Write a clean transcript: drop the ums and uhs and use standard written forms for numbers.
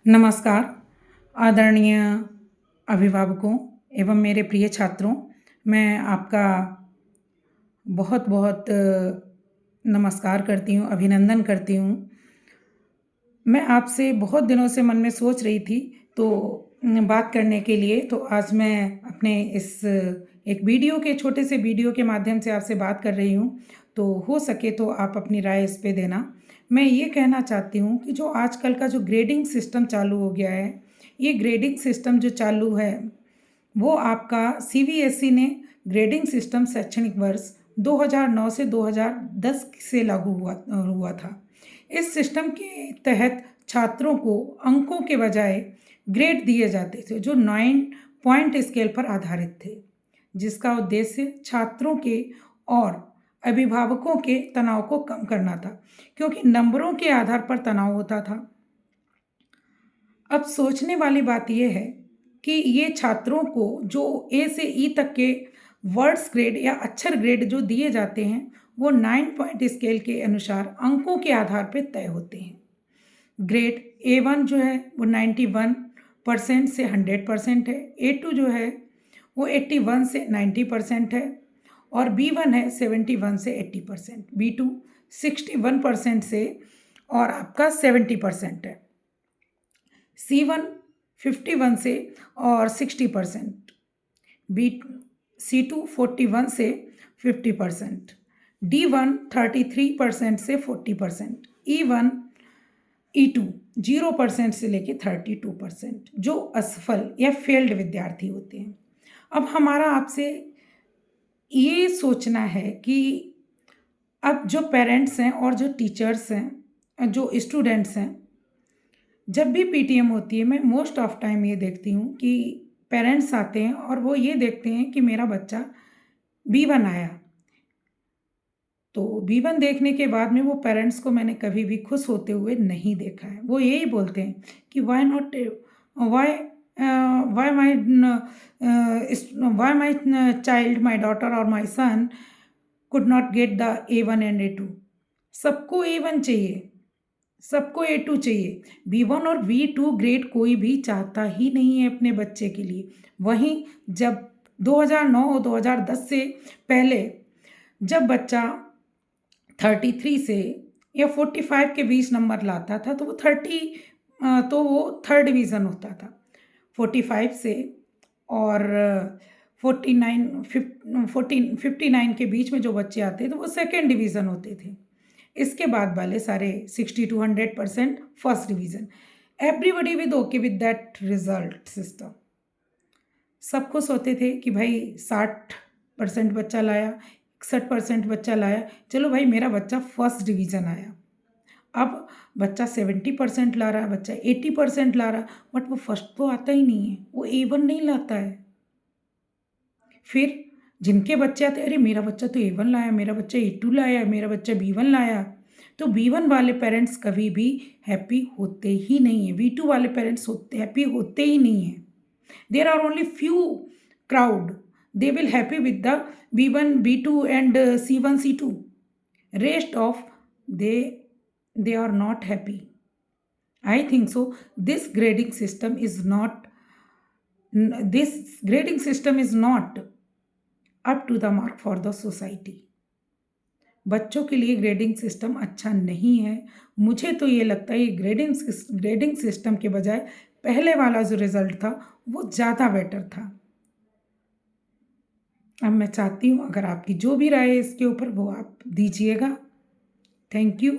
नमस्कार, आदरणीय अभिभावकों एवं मेरे प्रिय छात्रों, मैं आपका बहुत-बहुत नमस्कार करती हूँ, अभिनंदन करती हूँ। मैं आपसे बहुत दिनों से मन में सोच रही थी, तो बात करने के लिए, तो आज मैं अपने इस एक वीडियो के छोटे से वीडियो के माध्यम से आपसे बात कर रही हूँ, तो हो सके तो आप अपनी राय इस पे देना। मैं ये कहना चाहती हूँ कि जो आजकल का जो ग्रेडिंग सिस्टम चालू हो गया है, ये ग्रेडिंग सिस्टम जो चालू है, वो आपका सीबीएसई ने ग्रेडिंग सिस्टम शैक्षणिक वर्ष 2009 से 2010 से लागू हुआ था। इस सिस्टम के तहत छात्रों को अंकों के बजाय ग्रेड दिए जाते थे, जो 9 पॉइंट स्केल पर आधारित थे, जिसका उद्देश्य छात्रों के और अभिभावकों के तनाव को कम करना था, क्योंकि नंबरों के आधार पर तनाव होता था। अब सोचने वाली बात यह है कि ये छात्रों को जो ए से ई तक के वर्ड्स ग्रेड या अक्षर ग्रेड जो दिए जाते हैं, वो 9 पॉइंट स्केल के अनुसार अंकों के आधार पर तय होते हैं। ग्रेड A1 जो है वो 91% से 100% है, A2 जो है वो 81 से 90% है और B1 है 71 से 80%, B2 61% से और आपका 70% है, C1 51 से और 60%, C2 41 से 50%, D1 33% से 40%, E2 0% से लेके 32%, जो असफल या फेल्ड विद्यार्थी होते हैं। अब हमारा आपसे ये सोचना है कि अब जो पेरेंट्स हैं और जो टीचर्स हैं, जो स्टूडेंट्स हैं, जब भी पीटीएम होती है, मैं मोस्ट ऑफ टाइम ये देखती हूँ कि पेरेंट्स आते हैं और वो ये देखते हैं कि मेरा बच्चा B1 आया। तो B1 देखने के बाद में वो पेरेंट्स को मैंने कभी भी खुश होते हुए नहीं देखा है। वो यही बोलते हैं कि why my child, my daughter और my son could not get the A1 and A2। सबको A1 चाहिए, सबको A2 चाहिए। B1 और B2 ग्रेड कोई भी चाहता ही नहीं है अपने बच्चे के लिए। वहीं जब 2009 और 2010 से पहले जब बच्चा 33 से या 45 के बीच नंबर लाता था, तो वो थर्ड डिवीज़न होता था। 45 से और 59 के बीच में जो बच्चे आते थे, वो सेकेंड डिवीज़न होते थे। इसके बाद वाले सारे 60 to 100% first division. Everybody with okay with that result system. सब खुश होते थे कि भाई 60% बच्चा लाया, 61% बच्चा लाया, चलो भाई मेरा बच्चा फर्स्ट डिवीज़न आया। अब बच्चा 70% ला रहा है, बच्चा 80% ला रहा है, बट वो फर्स्ट तो आता ही नहीं है, वो A1 नहीं लाता है। फिर जिनके बच्चे आते, अरे मेरा बच्चा तो A1 लाया, मेरा बच्चा A2 लाया, मेरा बच्चा B1 लाया, तो B1 वाले पेरेंट्स कभी भी हैप्पी होते ही नहीं है, B2 वाले पेरेंट्स हैप्पी होते ही नहीं हैं। There are only few crowd, they will happy with the B1, B2 and C1, C2. Rest of they are not happy. I think so. This grading system is not up to the mark for the society. बच्चों के लिए grading system अच्छा नहीं है। मुझे तो ये लगता है ग्रेडिंग सिस्टम के बजाय पहले वाला जो रिज़ल्ट था वो ज़्यादा बेटर था। अब मैं चाहती हूँ अगर आपकी जो भी राय है इसके ऊपर वो आप दीजिएगा। Thank you.